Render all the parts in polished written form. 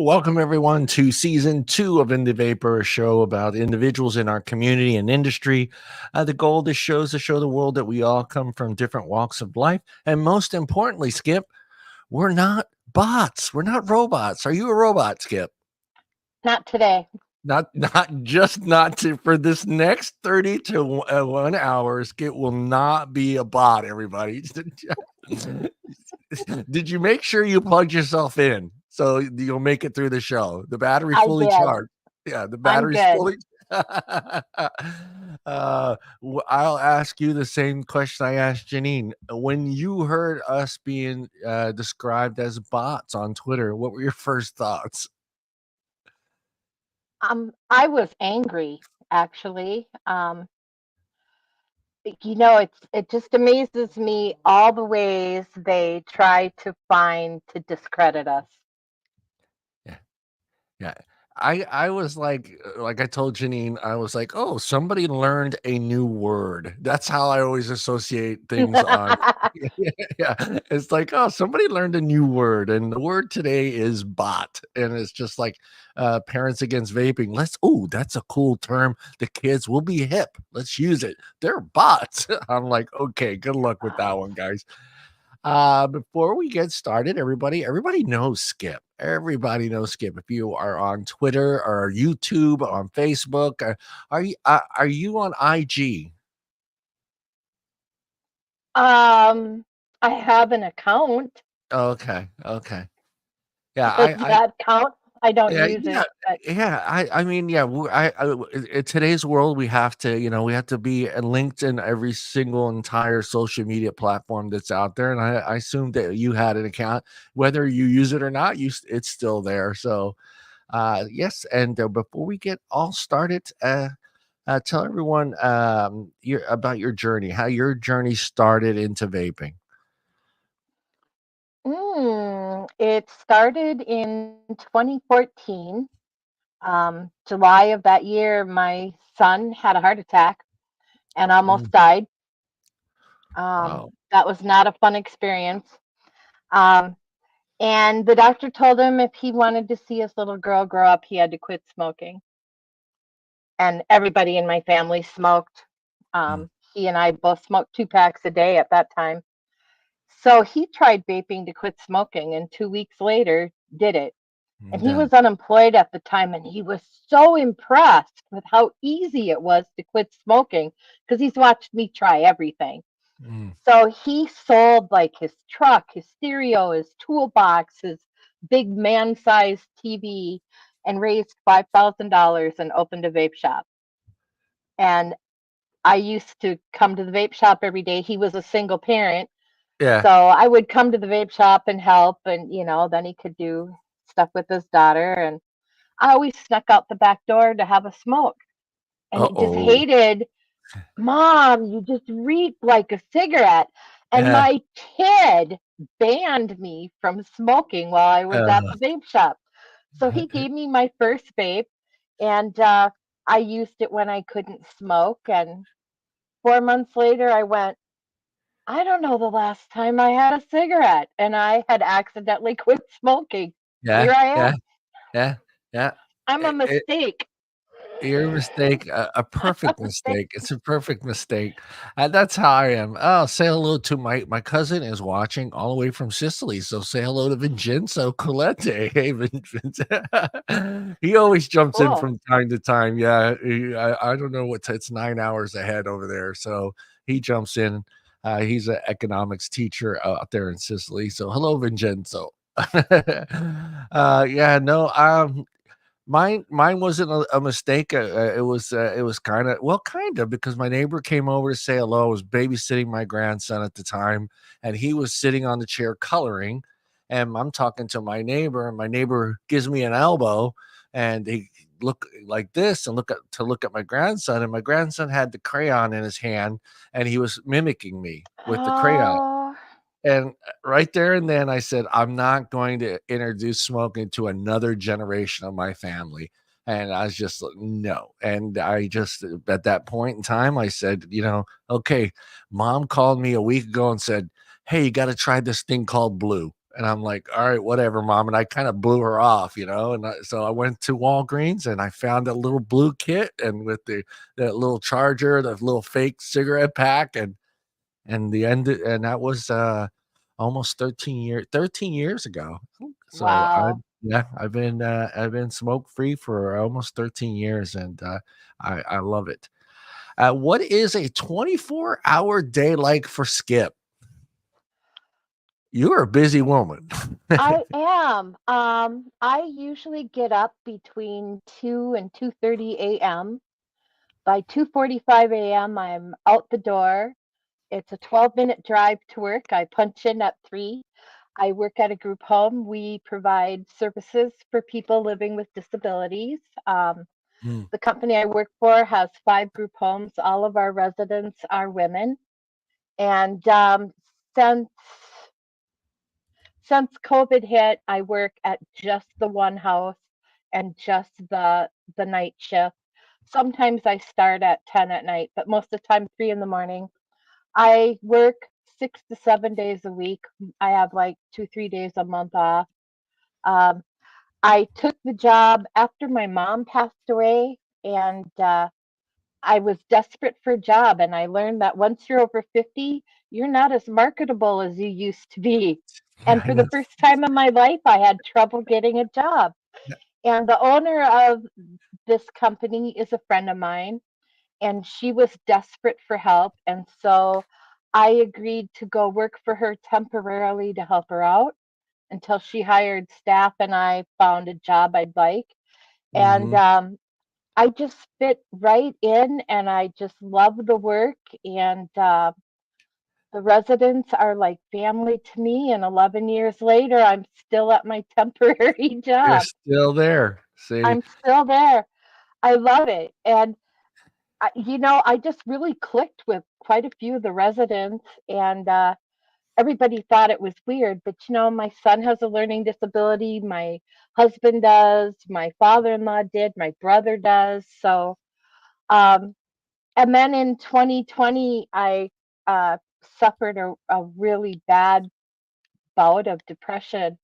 Welcome, everyone, to season 2 of In the Vapor, a show about individuals in our community and industry. The goal of this show is to show the world that we all come from different walks of life. And most importantly, Skip, we're not bots. We're not robots. Are you a robot, Skip? Not today. Not for this next 30 to 1 hour. Skip will not be a bot, everybody. Did you make sure you plugged yourself in so you'll make it through the show? The battery's fully charged. Yeah, the battery's fully. I'll ask you the same question I asked Janine. When you heard us being described as bots on Twitter, what were your first thoughts? I was angry, actually. It just amazes me all the ways they try to find to discredit us. Yeah. I was like I told Janine, I was like, oh, somebody learned a new word. That's how I always associate things on. Yeah. It's like, oh, somebody learned a new word. And the word today is bot. And it's just like parents against vaping. That's a cool term. The kids will be hip. Let's use it. They're bots. I'm like, okay, good luck with that one, guys. Before we get started, everybody knows Skip. Everybody knows Skip. If you are on Twitter or YouTube, on Facebook, are you on IG? I have an account. Okay. Yeah, Does that count? I don't use it. I mean, yeah. In today's world, we have to be linked in every single entire social media platform that's out there. And I assumed that you had an account, whether you use it or not. It's still there. So, yes. And before we get all started, tell everyone about your journey, how your journey started into vaping. It started in 2014. July of that year, my son had a heart attack and almost died. Wow. That was not a fun experience. And the doctor told him if he wanted to see his little girl grow up, he had to quit smoking. And everybody in my family smoked. He and I both smoked 2 packs a day at that time. So he tried vaping to quit smoking, and 2 weeks later did it. And he was unemployed at the time, and he was so impressed with how easy it was to quit smoking because he's watched me try everything. So he sold like his truck, his stereo, his toolbox, his big man-sized TV, and raised $5,000 and opened a vape shop. And I used to come to the vape shop every day. He was a single parent. Yeah. So I would come to the vape shop and help, and then he could do stuff with his daughter, and I always snuck out the back door to have a smoke. And he just hated, Mom, you just reek like a cigarette. And my kid banned me from smoking while I was at the vape shop. So he gave me my first vape, and I used it when I couldn't smoke. And 4 months later, I went, I don't know the last time I had a cigarette, and I had accidentally quit smoking. Here I am. Yeah. I'm a mistake. You're a mistake, a perfect mistake. It's a perfect mistake. That's how I am. Oh, say hello to my cousin is watching all the way from Sicily. So say hello to Vincenzo Colette. Hey, Vincenzo. He always jumps in from time to time. Yeah, I don't know it's 9 hours ahead over there. So he jumps in. He's an economics teacher out there in Sicily. So hello, Vincenzo. Mine wasn't a mistake. It was kind of because my neighbor came over to say hello. I was babysitting my grandson at the time, and he was sitting on the chair coloring. And I'm talking to my neighbor, and my neighbor gives me an elbow. and he look like this and look at my grandson, and my grandson had the crayon in his hand, and he was mimicking me with the crayon. Oh, And right there and then I said, "I'm not going to introduce smoking to another generation of my family." And I was just like, "No." And I just at that point in time, I said, "Okay, mom called me a week ago and said, 'Hey, you gotta try this thing called blue.'" And I'm like, "All right, whatever, mom." And I kinda blew her off, so I went to Walgreens and I found a little blue kit, and with that little charger, the little fake cigarette pack, and that was, almost 13 years ago. So, wow. I've been smoke free for almost 13 years, and, I love it. What is a 24-hour day like for Skip? You're a busy woman. I am. I usually get up between 2 and 2:30 a.m. By 2:45 a.m., I'm out the door. It's a 12-minute drive to work. I punch in at 3. I work at a group home. We provide services for people living with disabilities. Mm, The company I work for has 5 group homes. All of our residents are women. And since since COVID hit, I work at just the one house and just the night shift. Sometimes I start at 10 at night, but most of the time 3 in the morning. I work 6 to 7 days a week. I have like 2, 3 days a month off. Um, I took the job after my mom passed away, and I was desperate for a job. And I learned that once you're over 50, you're not as marketable as you used to be. And I for know. the first time in my life, I had trouble getting a job. And the owner of this company is a friend of mine, and she was desperate for help. And so I agreed to go work for her temporarily to help her out until she hired staff and I found a job I'd like. And Mhm. I just fit right in, and I just love the work. And the residents are like family to me. And 11 years later, I'm still at my temporary You're job. still there. See? I'm still there. I love it. And I just really clicked with quite a few of the residents, and everybody thought it was weird. But my son has a learning disability, my husband does, my father-in-law did, my brother does. So, um, and then in 2020, I uh, suffered a really bad bout of depression,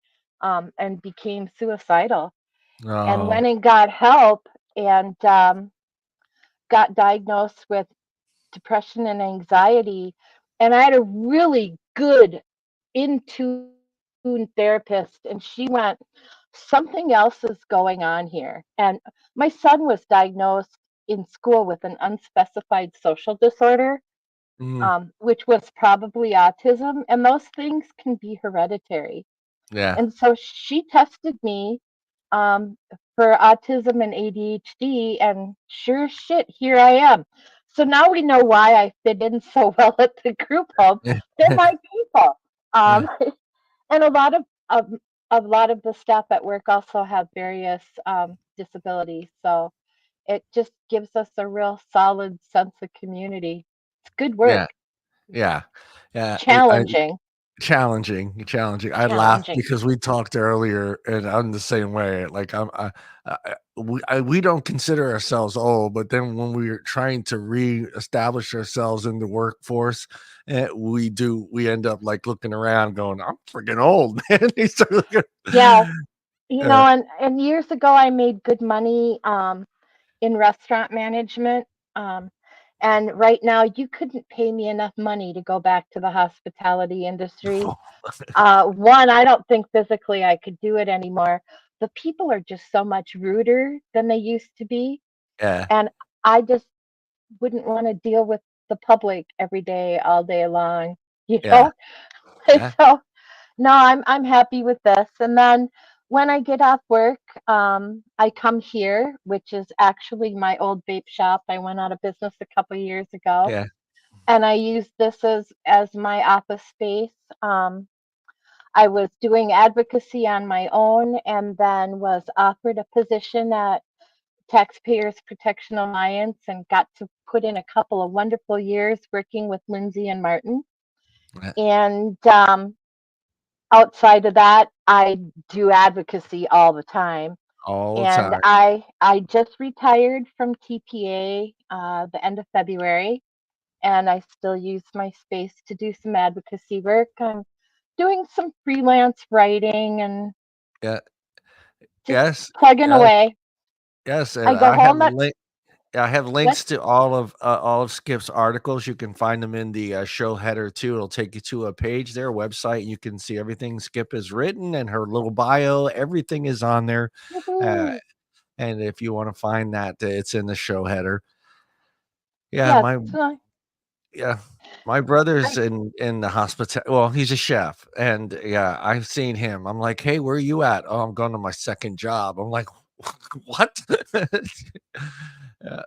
and became suicidal, and Oh, went and got help, and got diagnosed with depression and anxiety. And I had a really good in tune therapist, and she went, "Something else is going on here." And my son was diagnosed in school with an unspecified social disorder, mm, which was probably autism, and those things can be hereditary. yeah, And so she tested me, um, for autism and ADHD, and sure as shit, here I am. So now we know why I fit in so well at the group home. yeah, They're my people. yeah, Um, and a lot of the staff at work also have various disabilities. So it just gives us a real solid sense of community. It's good yeah, work. yeah, yeah. Challenging. Challenging, challenging. I laughed Challenging. because we talked earlier, and I'm the same way. Like we don't consider ourselves old, but then when we're trying to reestablish ourselves in the workforce, we end up like looking around, going, "I'm freaking old, man." You start looking, Yeah. You uh, know, and years ago I made good money in restaurant management. Um, and right now you couldn't pay me enough money to go back to the hospitality industry. One, I don't think physically I could do it anymore. The people are just so much ruder than they used to be. yeah, And I just wouldn't want to deal with the public every day, all day long, you yeah, know? yeah, So no, I'm happy with this. And then when I get off work, I come here, which is actually my old vape shop. I went out of business a couple years ago, yeah, and I use this as my office space. Um, I was doing advocacy on my own and then was offered a position at Taxpayers Protection Alliance and got to put in a couple of wonderful years working with Lindsay and Martin. Yeah, And outside of that, I do advocacy all the time. all the And time. I just retired from TPA the end of February, and I still use my space to do some advocacy work. I'm doing some freelance writing and Yeah. just Yes. plugging Yes. away. Yes. And I go I have home a at link. I have what? links to all of Skip's articles. You can find them in the show header too. It'll take you to a page, their website. You can see everything Skip has written and her little bio. Everything is on there. Uh, Woohoo. and if you want to find that, it's in the show header. Yeah, Yes, my yeah, my brother's in the hospital. Well, he's a chef, and yeah, I've seen him. I'm like, hey, where are you at? Oh, I'm going to my second job. I'm like, what? yeah.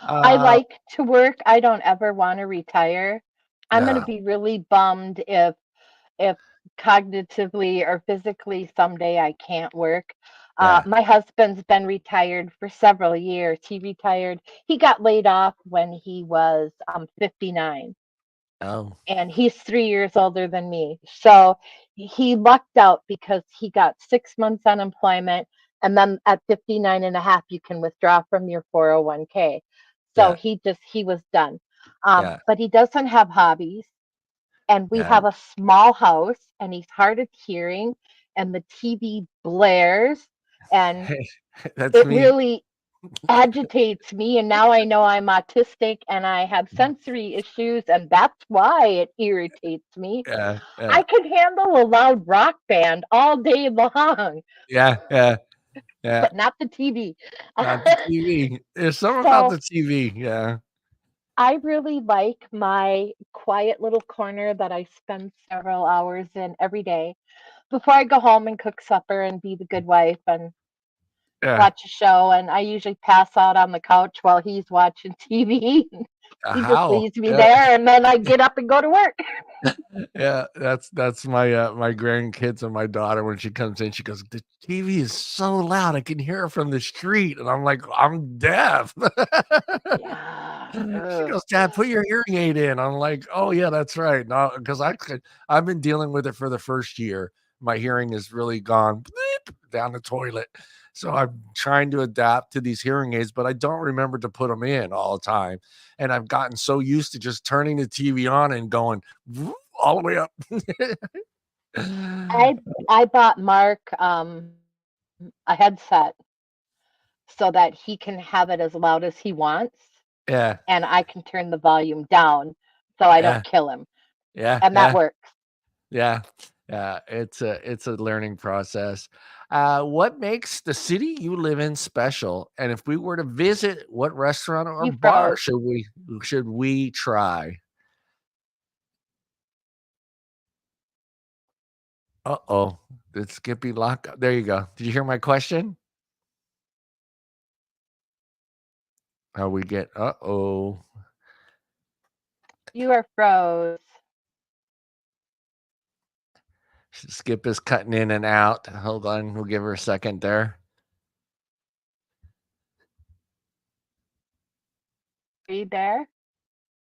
I Uh, like to work. I don't ever want to retire. I'm going to yeah, be really bummed if cognitively or physically someday I can't work. yeah. My husband's been retired for several years. He retired. He got laid off when he was 59, Oh, and he's 3 years older than me. So he lucked out because he got 6 months unemployment, and then at 59 and a half, you can withdraw from your 401k. So yeah, he was done. yeah, But he doesn't have hobbies, and we yeah. have a small house, and he's hard of hearing, and the TV blares, and That's it me. really agitates me. And now I know I'm autistic and I have sensory issues, and that's why it irritates me. Yeah, I yeah, could handle a loud rock band all day long, yeah, yeah, yeah. but not the TV. Not the TV. There's something about So the TV. Yeah, I really like my quiet little corner that I spend several hours in every day before I go home and cook supper and be the good wife and yeah. watch a show. And I usually pass out on the couch while he's watching TV. He just How? leaves me Yeah. there, and then I get up and go to work. Yeah, that's my, my grandkids and my daughter when she comes in, she goes, "The TV is so loud, I can hear it from the street," and I'm like, "I'm deaf." Yeah. She Ugh. goes, "Dad, put your hearing aid in." I'm like, "Oh, yeah, that's right." No, because I've been dealing with it for the first year. My hearing has really gone bleep down the toilet. So I'm trying to adapt to these hearing aids, but I don't remember to put them in all the time. And I've gotten so used to just turning the TV on and going all the way up. I I bought Mark a headset so that he can have it as loud as he wants, Yeah, and I can turn the volume down so I yeah, don't kill him, yeah, and that yeah, works. yeah, yeah. It's a learning process. What makes the city you live in special? And if we were to visit, what restaurant or You bar froze. should we try? Uh-oh. Did Skippy lock there you go. Did you hear my question? How we get uh-oh. You are froze. Skip is cutting in and out. Hold on, we'll give her a second there. Are you there?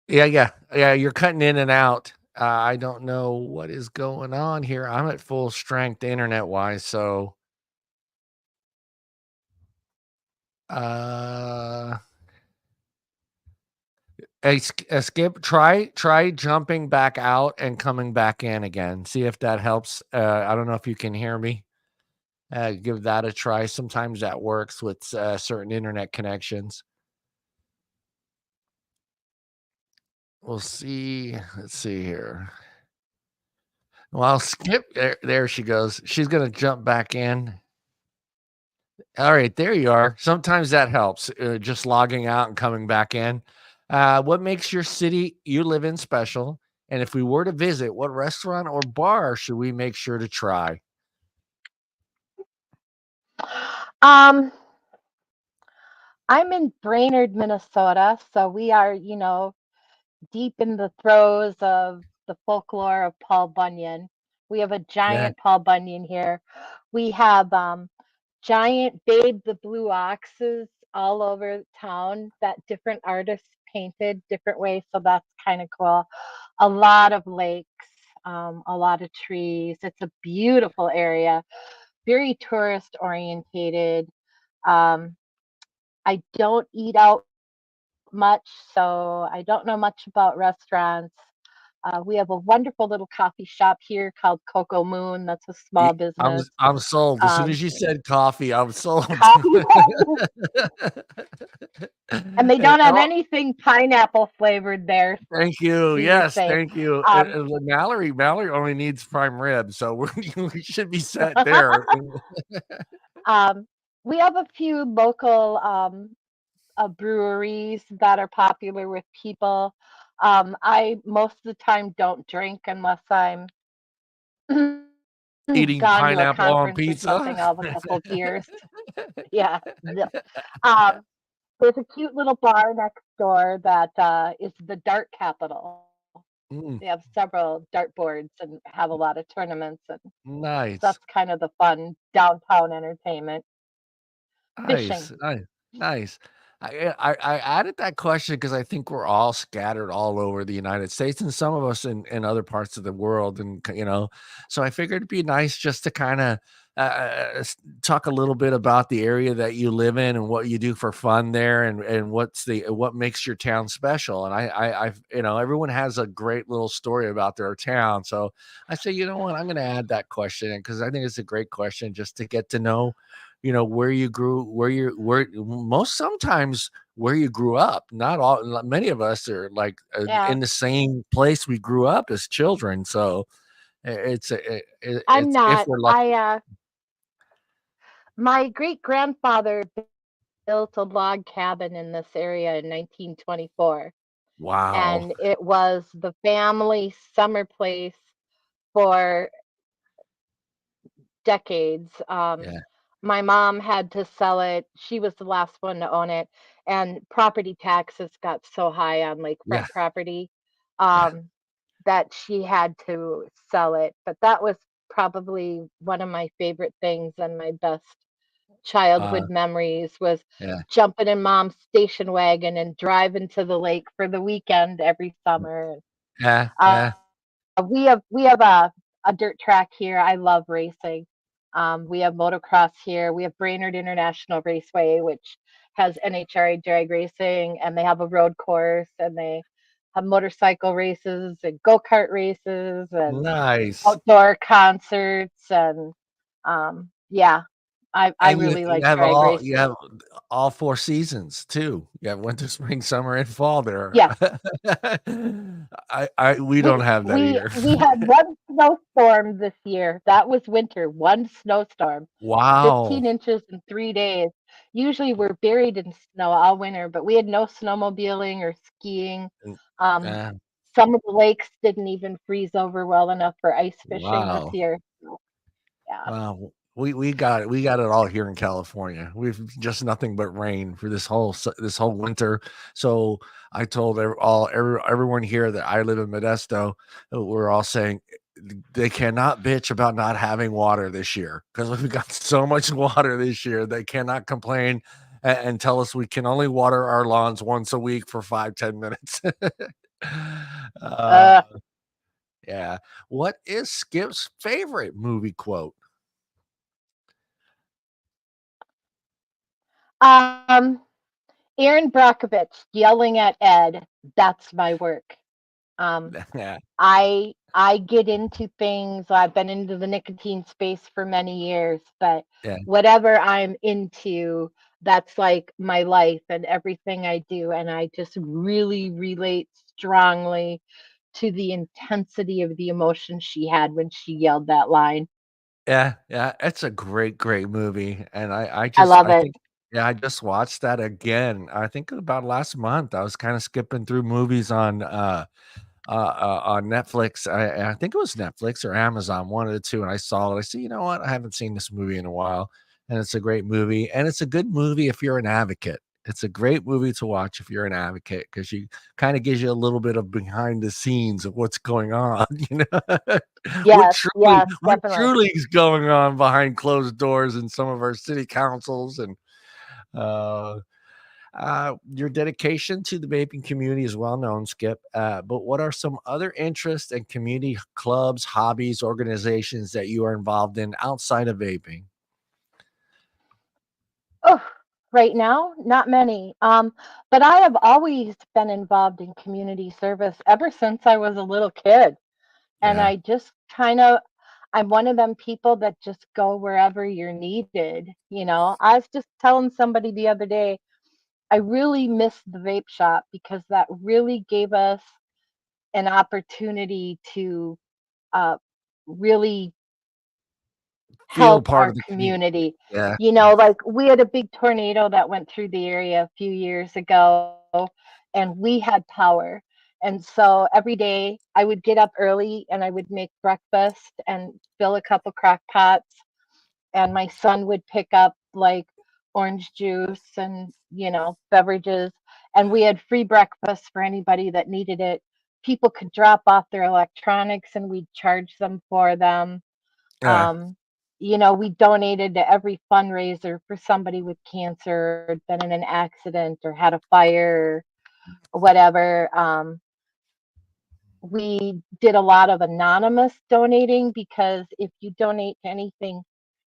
Yeah, yeah. Yeah, you're cutting in and out. I don't know what is going on here. I'm at full strength internet-wise, so, uh hey, Skip, try jumping back out and coming back in again. See if that helps. I don't know if you can hear me. Give that a try. Sometimes that works with, certain internet connections. We'll see. Let's see here. Well, Skip there she goes. She's gonna jump back in. Alright, there you are. Sometimes that helps, just logging out and coming back in. What makes your city you live in special? And if we were to visit, what restaurant or bar should we make sure to try? Um, I'm in Brainerd, Minnesota, so we are, deep in the throes of the folklore of Paul Bunyan. We have a Yeah. giant Paul Bunyan here. We have giant Babe the Blue Oxes all over town that different artists painted different ways. So that's kind of cool. A lot of lakes, a lot of trees. It's a beautiful area, very tourist orientated. Um, I don't eat out much, so I don't know much about restaurants. We have a wonderful little coffee shop here called Coco Moon. That's a E small business. I'm sold. As soon Um, as you said coffee, I'm sold. coffee, and they don't have Oh, anything pineapple flavored there, thank you. so you're Yes, safe. thank you. Um, Mallory only needs prime rib, so we should be set there. um, we have a few local breweries that are popular with people. I most of the time don't drink unless I'm Eating gone to a pineapple on conference or pizza? something. I'll have a couple beers. Yeah. Yep. Um, there's a cute little bar next door that is the dart capital. Mm, They have several dartboards and have a lot of tournaments, and nice. that's kind of the fun downtown entertainment. Nice, Fishing. nice. I added that question because I think we're all scattered all over the United States and some of us in other parts of the world, and so I figured it'd be nice just to kind of talk a little bit about the area that you live in and what you do for fun there, and what makes your town special. And everyone has a great little story about their town, so I say, you know what, I'm going to add that question in because I think it's a great question just to get to know where you grew, where most sometimes where you grew up. Not all, many of us are like Yeah. in the same place we grew up as children. So I'm it's if not. we're lucky. My great grandfather built a log cabin in this area in 1924, Wow. and it was the family summer place for decades. Yeah. My mom had to sell it. She was the last one to own it, and property taxes got so high on Yeah. lakefront property Yeah. um, that she had to sell it. But that was probably one of my favorite things and my best Uh, childhood memories was yeah. jumping in mom's station wagon and driving to the lake for the weekend every summer. Yeah. Uh, Yeah. we have a dirt track here. I love racing. We have motocross here. We have Brainerd International Raceway, which has NHRA drag racing, and they have a road course, and they have motorcycle races and go kart races and Nice. outdoor concerts, and yeah, I And you really you like have drag all you racing. have all 4 seasons too. You have winter, spring, summer, and fall there. Yes, I we we don't have that we here. we had one snowstorm this year. That was winter. One snowstorm, Wow. 15 inches in 3 days. Usually we're buried in snow all winter, but we had no snowmobiling or skiing. And Um, uh, some of the lakes didn't even freeze over well enough for ice fishing this wow. year. Yeah. Wow. We got it all here in California. We've just nothing but rain for this whole winter. So I told everyone here that I live in Modesto, we're all saying they cannot bitch about not having water this year because we've got so much water this year. They cannot complain and tell us we can only water our lawns once a week for 5-10 minutes. uh, Uh, yeah. What is Skip's favorite movie quote? um, Aaron Brockovich yelling at Ed. That's my work. Um, Yeah, I get into things. I've been into the nicotine space for many years, but yeah, whatever I'm into, that's like my life and everything I do. And I just really relate strongly to the intensity of the emotion she had when she yelled that line. yeah, it's a great movie, and I love I it. think yeah, I just watched that again, I think about last month. I was kinda skipping through movies on Netflix. I think it was Netflix or Amazon, one of the 2, and I saw it. I said, "You know what? I haven't seen this movie in a while," and it's a great movie, and it's a good movie if you're an advocate. It's a great movie to watch if you're an advocate because you kind of gives you a little bit of behind the scenes of what's going on, you know? Yes, yes, What definitely. truly is going on behind closed doors in some of our city councils and uh your dedication to the vaping community is well known, Skip. But what are some other interests and community clubs, hobbies, organizations that you are involved in outside of vaping? Oh, right now, not many. But I have always been involved in community service ever since I was a little kid. And Yeah, I just kind of, I'm one of them people that just go wherever you're needed. I was just telling somebody the other day, I really miss the vape shop because that really gave us an opportunity to uh, really feel help part our of the community. community. Yeah, Like we had a big tornado that went through the area a few years ago, and we had power. And so every day I would get up early and I would make breakfast and fill a couple crock pots, and my son would pick up like orange juice and, beverages. And we had free breakfast for anybody that needed it. People could drop off their electronics and we'd charge them for them. yeah, We donated to every fundraiser for somebody with cancer, or been in an accident, or had a fire, or whatever. We did a lot of anonymous donating because if you donate to anything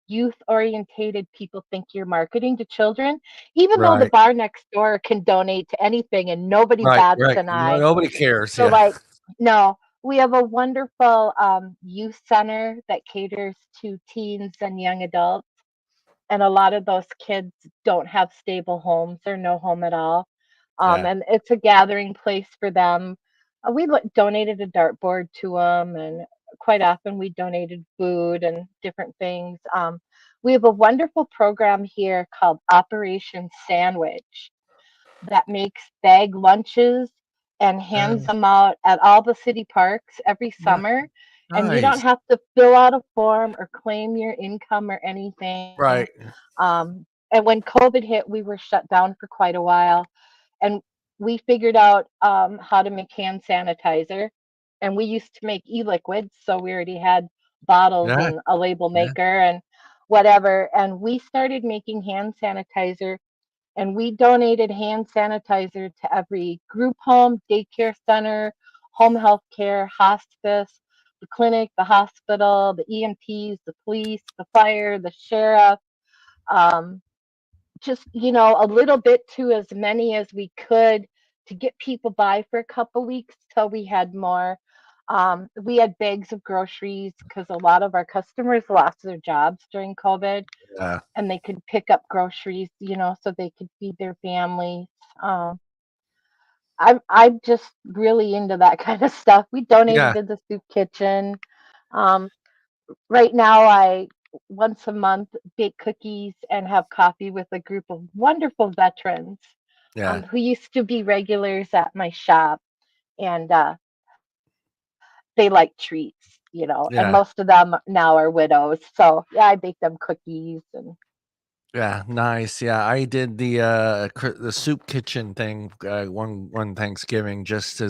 youth orientated, people think you're marketing to children, even though the right, bar next door can donate to anything and nobody right, bats right. an eye. Nobody cares. So, Yeah, like, no, we have a wonderful youth center that caters to teens and young adults. And a lot of those kids don't have stable homes or no home at all. yeah, And it's a gathering place for them. We donated a dartboard to them, and quite often we donated food and different things. We have a wonderful program here called Operation Sandwich that makes bag lunches and hands uh, them out at all the city parks every ni- summer. And you don't nice. have to fill out a form or claim your income or anything. Right. And when COVID hit, we were shut down for quite a while. And we figured out how to make hand sanitizer. And we used to make e liquids. So we already had bottles Yeah, and a label yeah, maker and whatever. And we started making hand sanitizer, and we donated hand sanitizer to every group home, daycare center, home health care, hospice, the clinic, the hospital, the EMTs, the police, the fire, the sheriff. Um, just, a little bit to as many as we could to get people by for a couple weeks till we had more. We had bags of groceries because a lot of our customers lost their jobs during COVID, yeah, and they could pick up groceries, so they could feed their families. Um, I'm just really into that kind of stuff. We donated yeah, to the soup kitchen. Um, right now, I once a month bake cookies and have coffee with a group of wonderful veterans yeah, who used to be regulars at my shop, and they like treats, and yeah. most of them now are widows. So yeah, I bake them cookies and Yeah, nice. Yeah, I did the soup kitchen thing one Thanksgiving just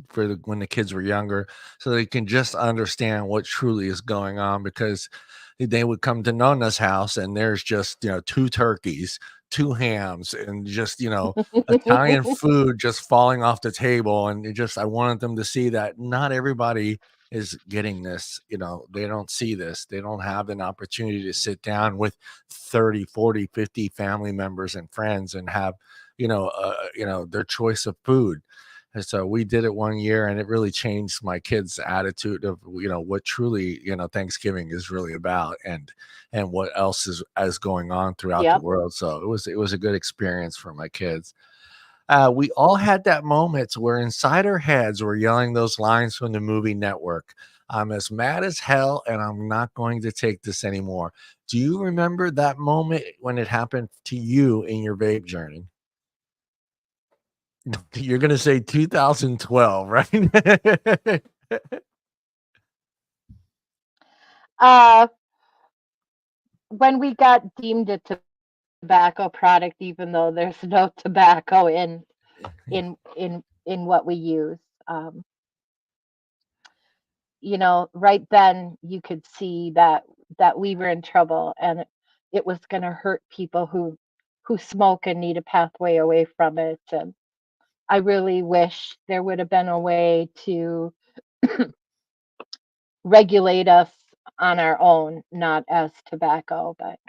for when the kids were younger, so they can just understand what truly is going on because they would come to Nona's house and there's just two turkeys, two hams, and just Italian food just falling off the table, and I wanted them to see that not everybody is getting this. They don't see this. They don't have an opportunity to sit down with 30, 40, 50 family members and friends and have, their choice of food. And so we did it one year and it really changed my kids' attitude of, what truly, Thanksgiving is really about and what else is going on throughout the yep, world. So it was a good experience for my kids. We all had that moment where inside our heads we're yelling those lines from the movie Network. I'm as mad as hell and I'm not going to take this anymore. Do you remember that moment when it happened to you in your vape journey? You're going to say 2012, right? uh when we got deemed it to tobacco product, even though there's no tobacco in what we use. Um, right then you could see that we were in trouble, and it was going to hurt people who smoke and need a pathway away from it. And I really wish there would have been a way to regulate us on our own, not as tobacco. But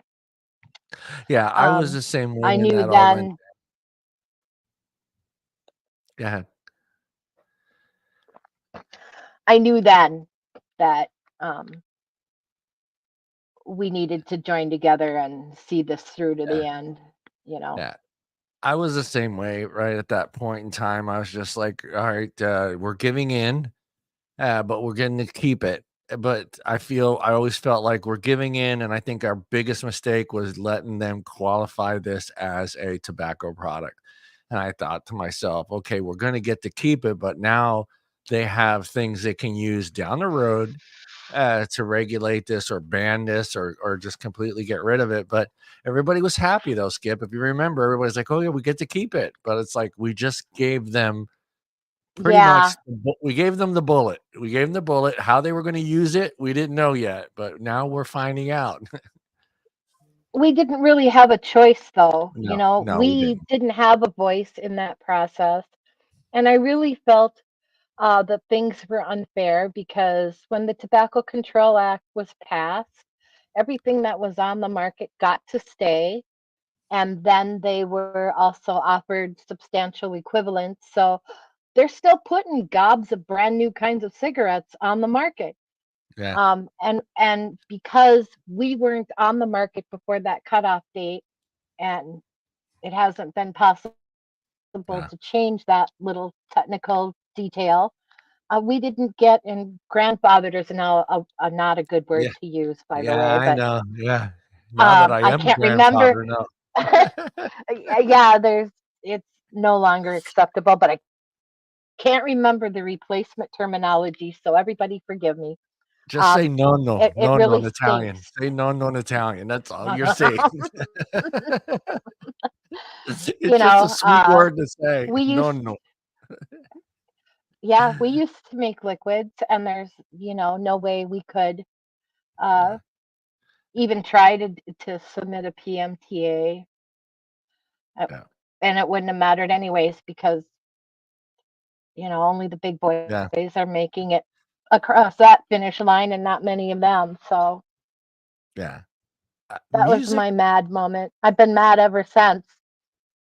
Yeah, I was um, the same way I when knew that all went. then, Yeah, I knew then that um, we needed to join together and see this through to yeah, the end. You know, yeah. I was the same way right at that point in time. I was just like, all right, we're giving in, but we're getting to keep it. But I always felt like we're giving in, and I think our biggest mistake was letting them qualify this as a tobacco product. And I thought to myself, okay, we're going to get to keep it, but now they have things they can use down the road to regulate this or ban this or just completely get rid of it. But everybody was happy though, Skip. If you remember, everybody's like, "Oh yeah, we get to keep it." But it's like we just gave them pretty yeah, much we gave them the bullet. We gave them the bullet. How they were going to use it, we didn't know yet, but now we're finding out. we didn't really have a choice, though. No, no, we We didn't. didn't have a voice in that process, and I really felt that things were unfair because when the Tobacco Control Act was passed, everything that was on the market got to stay, and then they were also offered substantial equivalents. So they're still putting gobs of brand new kinds of cigarettes on the market. Yeah, And because we weren't on the market before that cutoff date, and it hasn't been possible to change yeah, that little technical detail, we didn't get, and grandfathered is now not a good word yeah, to use, by the yeah. way, I but know. Yeah. Now that I I am a can't remember. grandfather, no. Yeah, it's no longer acceptable, but I can't remember the replacement terminology, so everybody forgive me. Just say It nonno really in Italian. stinks. Say nonno in Italian. That's all you're saying. you It's just a know, sweet uh, word to say, we used, nonno. yeah, we used to make liquids, and there's, no way we could uh, Yeah, even try to submit a PMTA, uh, yeah, and it wouldn't have mattered anyways because only the big boys yeah, are making it across that finish line, and not many of them. So yeah. that was Music. my mad moment. I've been mad ever since.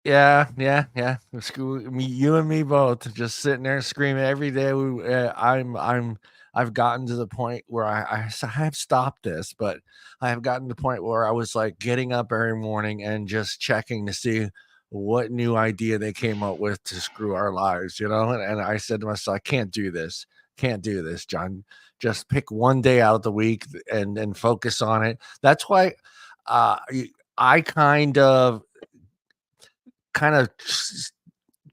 Yeah, yeah, yeah. Screw me, you and me both. Just sitting there screaming every day. I've gotten to the point where I have stopped this, but I have gotten to the point where I was like getting up every morning and just checking to see what new idea they came up with to screw our lives, And I said to myself, I can't do this. Can't do this, John. Just pick one day out of the week and focus on it. That's why I kind of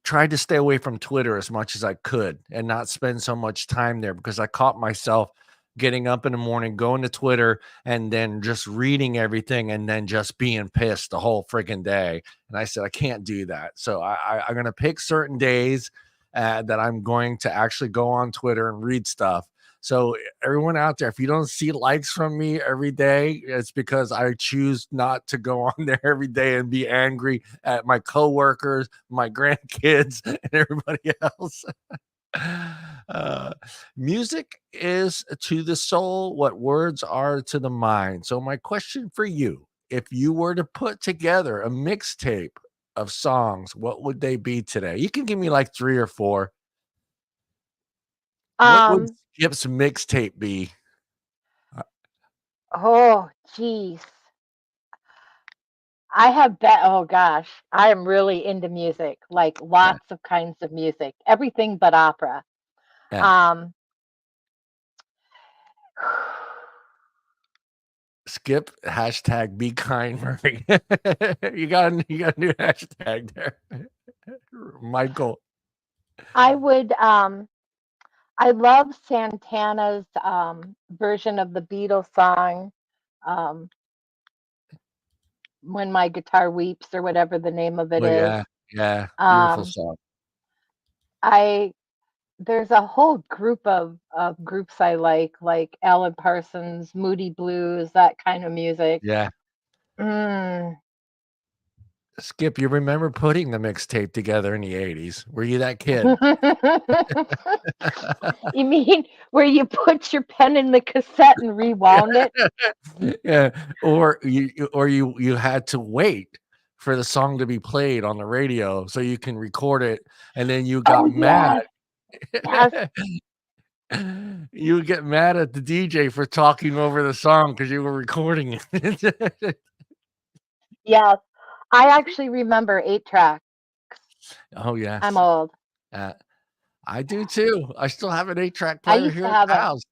tried to stay away from Twitter as much as I could and not spend so much time there because I caught myself getting up in the morning, going to Twitter, and then just reading everything and then just being pissed the whole freaking day. And I said, I can't do that. So I'm going to pick certain days that I'm going to actually go on Twitter and read stuff. So everyone out there, if you don't see likes from me every day, it's because I choose not to go on there every day and be angry at my coworkers, my grandkids, and everybody else. Uh, Music is to the soul what words are to the mind. So, my question for you, if you were to put together a mixtape of songs, what would they be today? You can give me like three or four. What would Um, Skip's mixtape be? Uh, oh, geez. Oh gosh, I am really into music, like yeah, lots of kinds of music, everything but opera. yeah. Um, Skip hashtag be kind, Murray. You got a new hashtag there, Michael. I would, I love Santana's version of the Beatles song, um, When My Guitar Weeps or whatever the name of it Well, is. yeah, yeah, beautiful Um, song. I there's a whole group of groups I like Alan Parsons, Moody Blues, that kind of music. Yeah. Mm. Skip, you remember putting the mixtape together in the '80s. Were you that kid? You mean where you put your pen in the cassette and rewound it? Yeah, or you had to wait for the song to be played on the radio so you can record it, and then you Oh got mad. yes, yes, You would get mad at the DJ for talking over the song because you were recording it. yes. I actually remember 8 tracks. Oh, I'm yes. old. Uh, I do too. I still have an 8-track I player used here to at have the a house.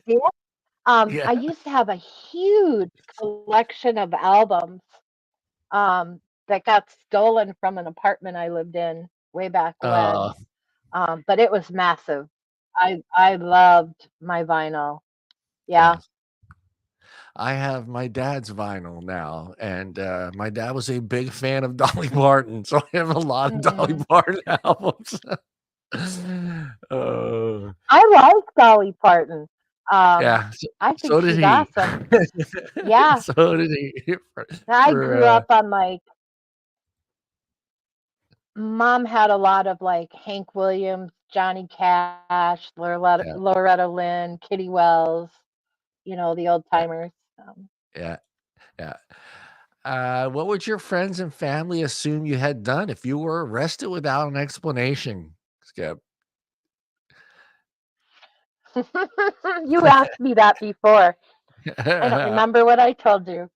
Yeah. Yeah. I used to have a huge collection of albums that got stolen from an apartment I lived in way back when. Oh, But it was massive. I loved my vinyl. Yeah. yeah. I have my dad's vinyl now, and, my dad was a big fan of Dolly Parton, so I have a lot of Dolly Mm. Parton albums. Oh, I like Dolly Parton. Um, yeah, I think so did she's he. awesome. Yeah. So did he I for, grew up on like mom had a lot of like Hank Williams, Johnny Cash, yeah, Loretta Lynn, Kitty Wells, the old yeah, timers. yeah, yeah. What would your friends and family assume you had done if you were arrested without an explanation, Skip? You asked me that before. I don't remember what I told you.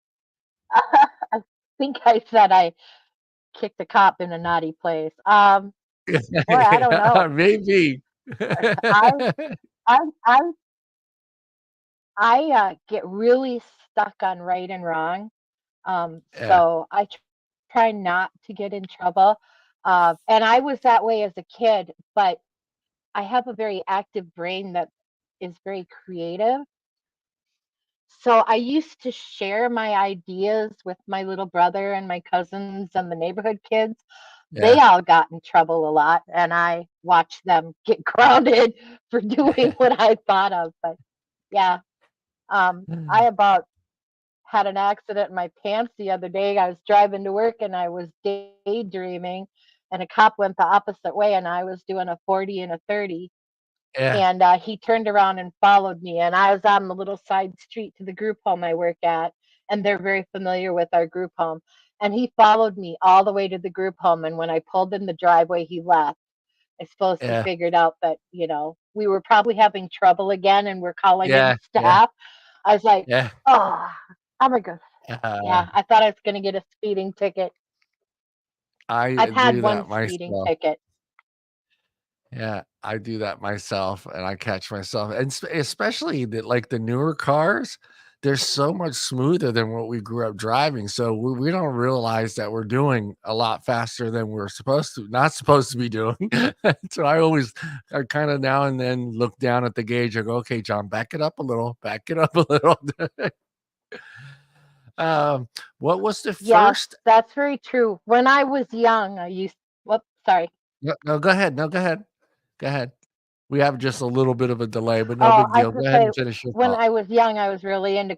I think I said I kicked a cop in a naughty place. Boy, I don't know. Maybe. I I I I get really stuck on right and wrong. Yeah, So I try not to get in trouble. And I was that way as a kid, but I have a very active brain that is very creative. So I used to share my ideas with my little brother and my cousins and the neighborhood kids. They yeah. all got in trouble a lot, and I watched them get grounded for doing what I thought of. But yeah, I about had an accident in my pants the other day. I was driving to work and I was daydreaming, and a cop went the opposite way, and I was doing a 40 and a 30. Yeah, And he turned around and followed me. And I was on the little side street to the group home I work at, and they're very familiar with our group home. And he followed me all the way to the group home. And when I pulled in the driveway, he left. I suppose he yeah, figured out that, we were probably having trouble again and we're calling in yeah, yeah, staff. I was like, yeah. oh, I'm a good. Uh, Yeah, I thought I was going to get a speeding ticket. I I've had do one that speeding myself. ticket. Yeah, I do that myself, and I catch myself, and especially like the newer cars, they're so much smoother than what we grew up driving. So we don't realize that we're doing a lot faster than we're supposed to, not supposed to be doing. So I kind of now and then look down at the gauge. I go, okay, John, back it up a little, back it up a little. um, what was the Yes, first? that's very true. When I was young, whoops, sorry. No, no, go ahead. No, go ahead. Go ahead. We have just a little bit of a delay, but no Oh, big I deal. was Go gonna ahead say and finish your when thought. I was young, I was really into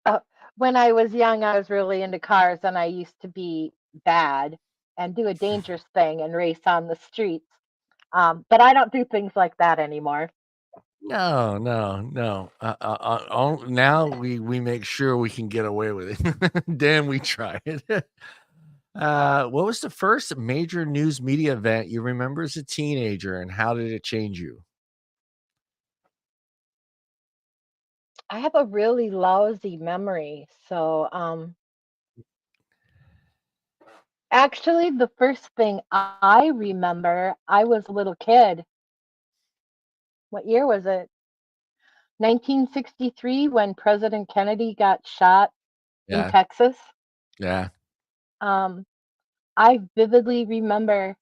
uh, when I was young, I was really into cars, and I used to be bad and do a dangerous thing and race on the streets. But I don't do things like that anymore. No, no, no. Now we make sure we can get away with it. Then we try it. What was the first major news media event you remember as a teenager, and how did it change you? I have a really lousy memory, so actually, the first thing I remember, I was a little kid. What year was it? 1963 when President Kennedy got shot in Yeah, Texas. yeah, Um, I vividly remember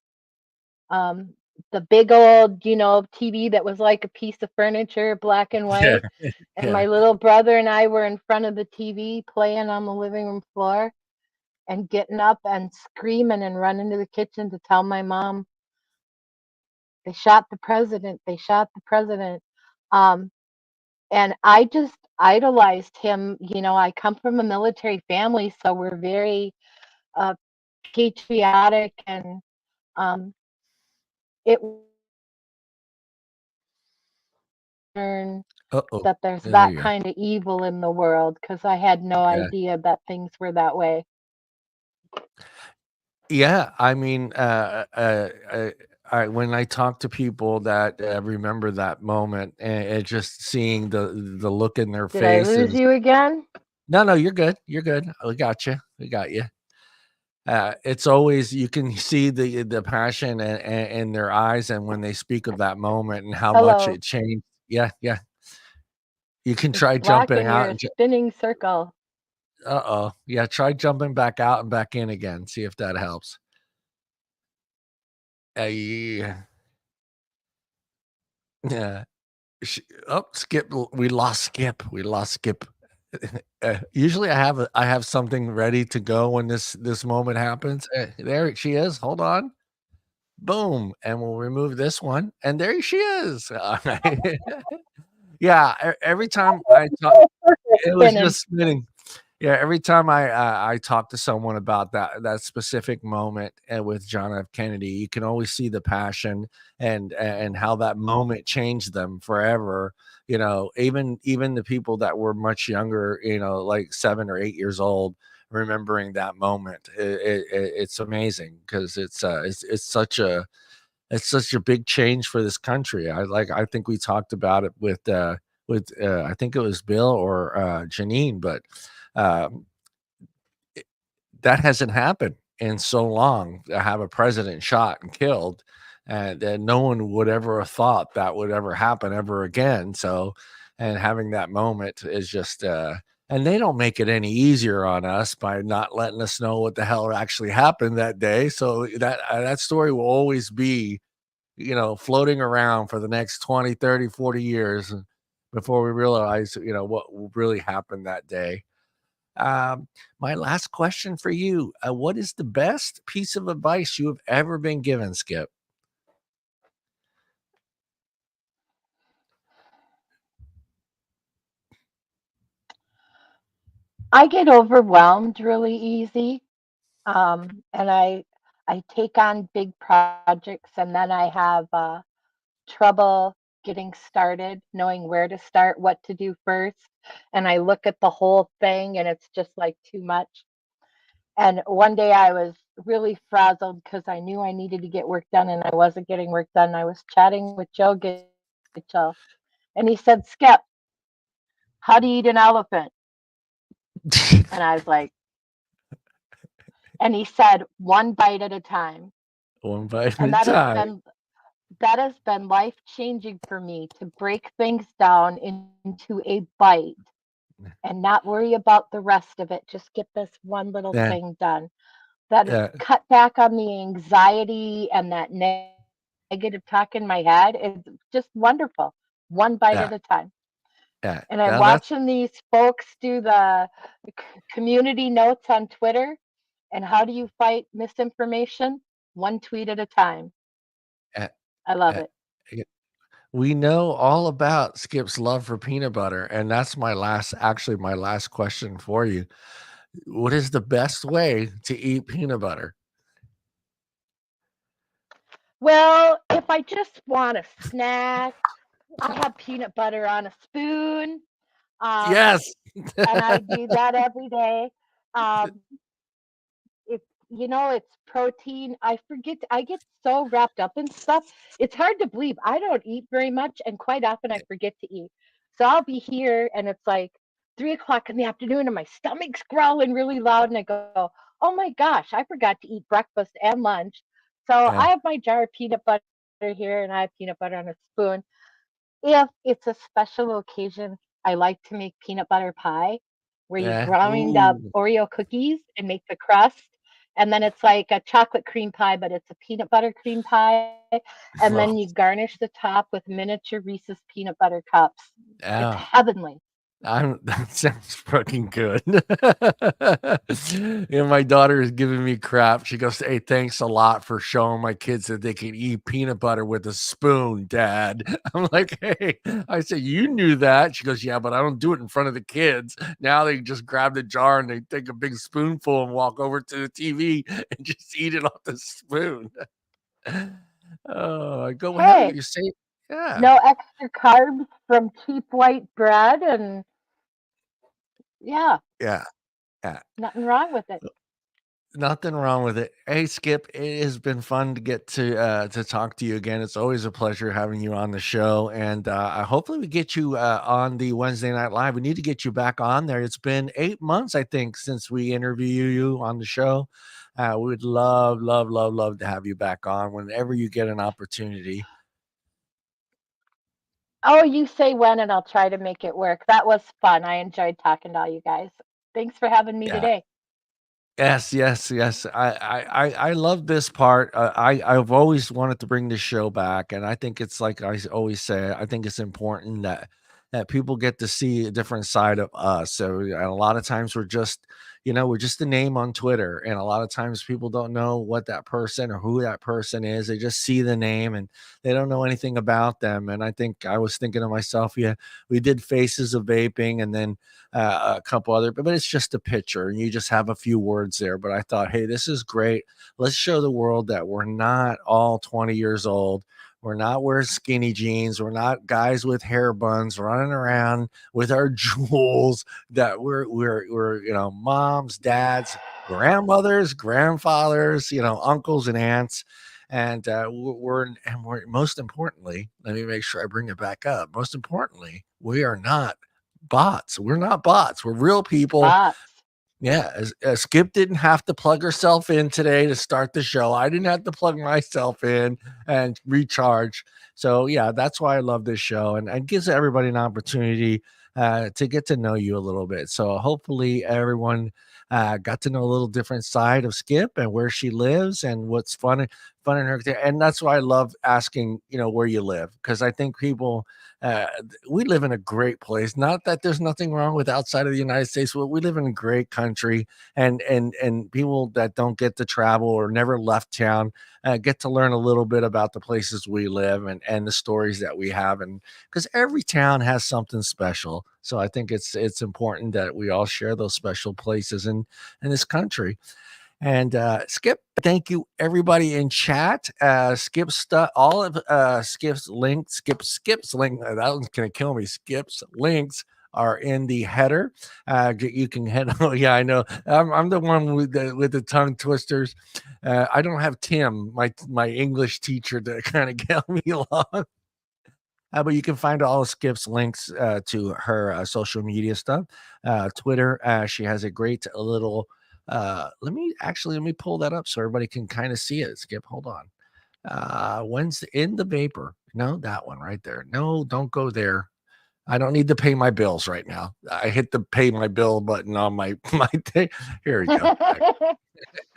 the big old, TV that was like a piece of furniture, black and Yeah, white. And yeah. my little brother and I were in front of the TV playing on the living room floor and getting up and screaming and running to the kitchen to tell my mom they shot the president. They shot the president. Um, and I just idolized him. I come from a military family, so we're very uh, patriotic, and um, it learn Uh-oh. that there's There that you go. kind of evil in the world because I had no Yeah. idea that things were that way. Yeah, I mean, when I talk to people that, remember that moment and just seeing the look in their Did I lose faces. you again? No, no, you're good, you're good. We got you, we got you. It's always you can see the passion in their eyes, and when they speak of that moment and how much Hello. it changed. Yeah, yeah. You can It's try black jumping and out you're and a spinning circle. uh-oh. Yeah, try jumping back out and back in again, see if that helps. Yeah. Yeah. Sh Oh, Skip we lost Skip, we lost Skip. Usually I have something ready to go when this moment happens. There she is, hold on. Boom, and we'll remove this one, and there she is. Alright. Yeah, every time I talk it was Spinning. just spinning. Yeah, every time I talk to someone about that specific moment, with John F. Kennedy, you can always see the passion and how that moment changed them forever. Even the people that were much younger, like 7 or 8 years old, remembering that moment. It's amazing because it's such a big change for this country. I think we talked about it with I think it was Bill or Janine, but um, that hasn't happened in so long to have a president shot and killed, and no one would ever have thought that would ever happen ever again. So, and having that moment is just, and they don't make it any easier on us by not letting us know what the hell actually happened that day. So that story will always be, floating around for the next 20, 30, 40 years before we realize, what really happened that day. Um, my last question for you, what is the best piece of advice you have ever been given, Skip? I get overwhelmed really easy. And I take on big projects, and then I have trouble getting started, knowing where to start, what to do first. And I look at the whole thing and it's just like too much. And one day I was really frazzled because I knew I needed to get work done and I wasn't getting work done. I was chatting with Joe Gitchell and he said, Skip, how do you eat an elephant? And I was like, and he said, one bite at a time. One bite at And a time. that has been life changing for me to break things down into a bite and not worry about the rest of it. Just get this one little Yeah, thing done. That has yeah, cut back on the anxiety and that negative talk in my head. It's just wonderful. One bite at a time. yeah, And I'm yeah. watching Now that's these folks do community notes on Twitter. And how do you fight misinformation? One tweet at a time. uh, I love uh, it. y we know all about Skip's love for peanut butter, and that's my last question for you. What is the best way to eat peanut butter? Well, if I just want a snack, I have peanut butter on a spoon. Um, Yes. and I do that every day. Um, it's protein. I get so wrapped up in stuff. It's hard to believe. I don't eat very much, and quite often I forget to eat. So I'll be here, and it's like 3 o'clock in the afternoon, and my stomach's growling really loud, and I go, "Oh my gosh, I forgot to eat breakfast and lunch." So I Yeah, have my jar of peanut butter here, and I have peanut butter on a spoon. If it's a special occasion, I like to make peanut butter pie where you yeah. grind up Ooh, Oreo cookies and make the crust and then it's like a chocolate cream pie, but it's a peanut butter cream pie, and Oh, then you garnish the top with miniature Reese's peanut butter cups. It's yeah. heavenly. That sounds fucking good. And my daughter is giving me crap. She goes, "Hey, thanks a lot for showing my kids that they can eat peanut butter with a spoon, Dad." I'm like, "Hey," I said, "You knew that." She goes, "Yeah, but I don't do it in front of the kids. Now they just grab the jar and they take a big spoonful and walk over to the TV and just eat it off the spoon." Oh, I go, "Well, hell, Hey, you say." Yeah, no extra carbs from cheap white bread, and yeah, yeah, yeah. nothing wrong with it. Nothing wrong with it. Hey, Skip, it has been fun to talk to you again. It's always a pleasure having you on the show, and hopefully we get you on the Wednesday Night Live. We need to get you back on there. It's been 8 months, I think, since we interview you on the show. We would love, love, love, love to have you back on whenever you get an opportunity. Oh, you say when, and I'll try to make it work. That was fun. I enjoyed talking to all you guys. Thanks for having me Yeah. today. Yes, yes, yes. I love this part. I've always wanted to bring this show back, and I think it's like always say. I think it's important that people get to see a different side of us. So and a lot of times we're just a name on Twitter, and a lot of times people don't know what that person or who that person is. They just see the name and they don't know anything about them. And I think I was thinking to myself, yeah, we did Faces of Vaping, and then a couple other, but it's just a picture and you just have a few words there. But I thought, hey, this is great. Let's show the world that we're not all 20 years old. We're not wearing skinny jeans. We're not guys with hair buns running around with our jewels. That we're moms, dads, grandmothers, grandfathers, uncles and aunts, and we're most importantly, let me make sure I bring it back up. Most importantly, we are not bots. We're not bots. We're real people. Bots. Yeah, Skip didn't have to plug herself in today to start the show. I didn't have to plug myself in and recharge. So yeah, that's why I love this show, and gives everybody an opportunity to get to know you a little bit. So hopefully everyone got to know a little different side of Skip and where she lives and what's fun in her. And that's why I love asking, where you live, because I think people we live in a great place. Not that there's nothing wrong with outside of the United States, but we live in a great country, and people that don't get to travel or never left town get to learn a little bit about the places we live and the stories that we have, and because every town has something special. So I think it's important that we all share those special places in this country. And Skip, thank you everybody in chat. Skip's stuff, all of Skip's links, Skip's link. That one's gonna kill me. Skip's links are in the header. You can head. Oh yeah, I know. I'm the one with the tongue twisters. I don't have Tim, my English teacher, to kind of help me along. But you can find all of Skip's links to her social media stuff. Twitter, she has a great little. Let me pull that up so everybody can kind of see it. Skip, hold on. When's in the vapor? No, that one right there. No, don't go there. I don't need to pay my bills right now. I hit the pay my bill button on my my thing. Here we go. I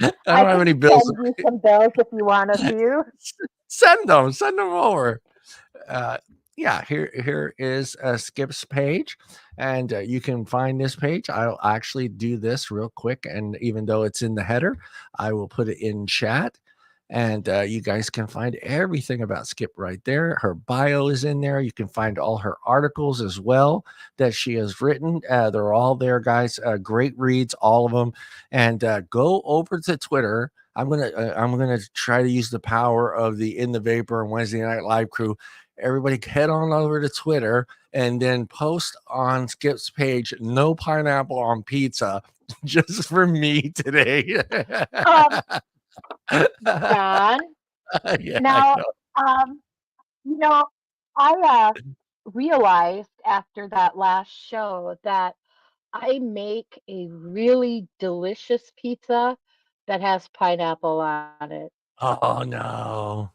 I don't have any bills. send you some bills if you want a few. Send them over. uh, yeah, here is Skip's page, and you can find this page. I'll actually do this real quick, and even though it's in the header, I will put it in chat, and you guys can find everything about Skip right there. Her bio is in there. You can find all her articles as well that she has written. They're all there, guys. Great reads, all of them. And go over to Twitter. I'm gonna try to use the power of the In the Vapor and Wednesday Night Live crew. Everybody head on over to Twitter and then post on Skip's page, no pineapple on pizza, just for me today. Um, John. Yeah, I Now, know. um, you know, I realized after that last show that I make a really delicious pizza that has pineapple on it. Oh no.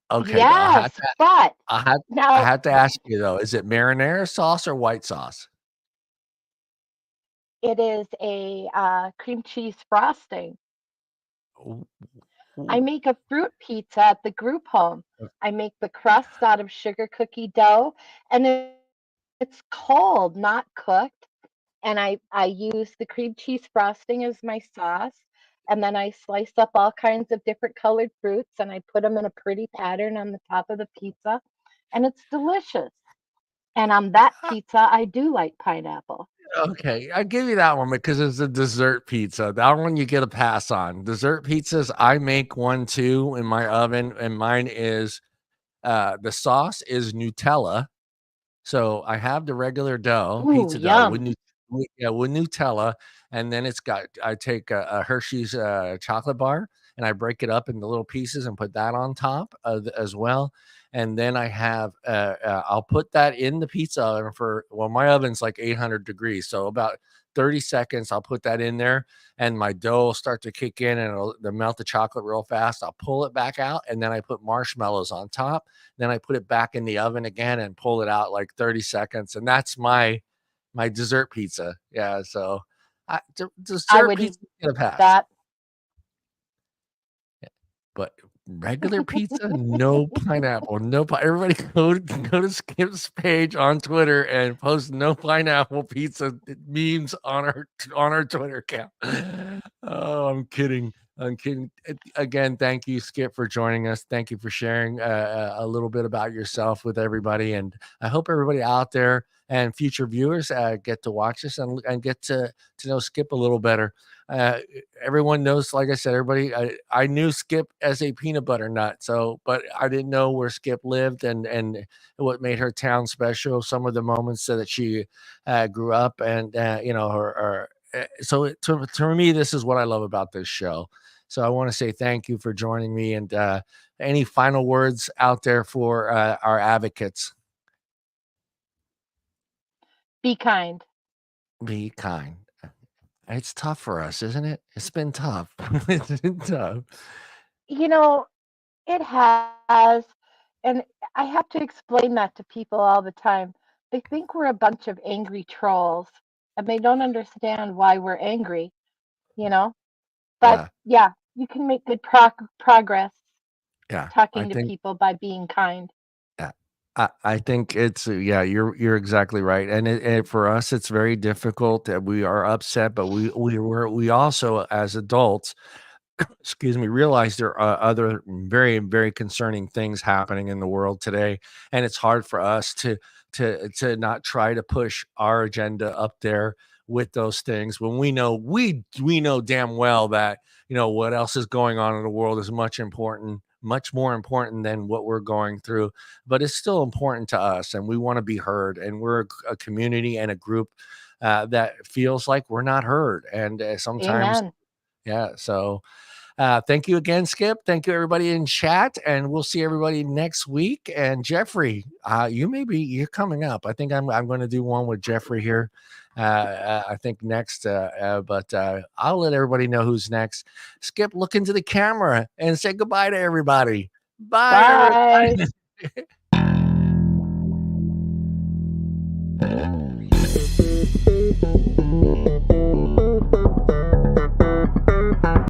Okay, though. Yes, but I had I now had to ask you though, is it marinara sauce or white sauce? It is a cream cheese frosting. Ooh, I ooh, make a fruit pizza at the group home. I make the crust out of sugar cookie dough, and it's cold, not cooked. And I use the cream cheese frosting as my sauce. And then I slice up all kinds of different colored fruits and I put them in a pretty pattern on the top of the pizza. And it's delicious. And on that pizza, I do like pineapple. okay, I give you that one because it's a dessert pizza. That one you get a pass on. Dessert pizzas, I make one too in my oven, and mine is the sauce is Nutella. So I have the regular dough, Ooh, pizza dough yum. with Nutella, and then I take a Hershey's chocolate bar and I break it up into little pieces and put that on top as well. And then I have I'll put that in the pizza oven for well, my oven's like 800 degrees, so about 30 seconds. I'll put that in there, and my dough will start to kick in, and it'll melt the chocolate real fast. I'll pull it back out, and then I put marshmallows on top, then I put it back in the oven again and pull it out like 30 seconds, and that's my dessert pizza. Yeah, so I dessert would eat pizza get a pass, that. but regular pizza, no pineapple, no pi everybody go to Skip's page on Twitter and post no pineapple pizza memes on our Twitter account. Oh, I'm kidding. I'm kidding. Again, thank you, Skip, for joining us. Thank you for sharing a little bit about yourself with everybody. And I hope everybody out there and future viewers get to watch this and get to know Skip a little better. Uh, Everyone knows, like I said, everybody, I knew Skip as a peanut butter nut. So, but I didn't know where Skip lived and what made her town special. Some of the moments that she grew up and, you know, so to me, this is what I love about this show. So I want to say thank you for joining me and any final words out there for our advocates. Be kind. Be kind. It's tough for us, isn't it? It's been tough. It's been tough. You know, it has. And I have to explain that to people all the time. They think we're a bunch of angry trolls and they don't understand why we're angry, you know? But Yeah. yeah, you can make good progress Yeah, I talking to think people by being kind. yeah, I think it's yeah, you're exactly right, and for us, it's very difficult. We are upset, but we also as adults, excuse me, realize there are other very concerning things happening in the world today, and it's hard for us to not try to push our agenda up there with those things when we know damn well that what else is going on in the world is much more important than what we're going through, but it's still important to us, and we want to be heard, and we're a community and a group that feels like we're not heard, and sometimes Amen. yeah. So thank you again, Skip. Thank you, everybody in chat, and we'll see everybody next week. And Jeffrey, you're coming up. I think I'm going to do one with Jeffrey here. I think next, but I'll let everybody know who's next. Skip, look into the camera and say goodbye to everybody. Bye, Bye. everybody.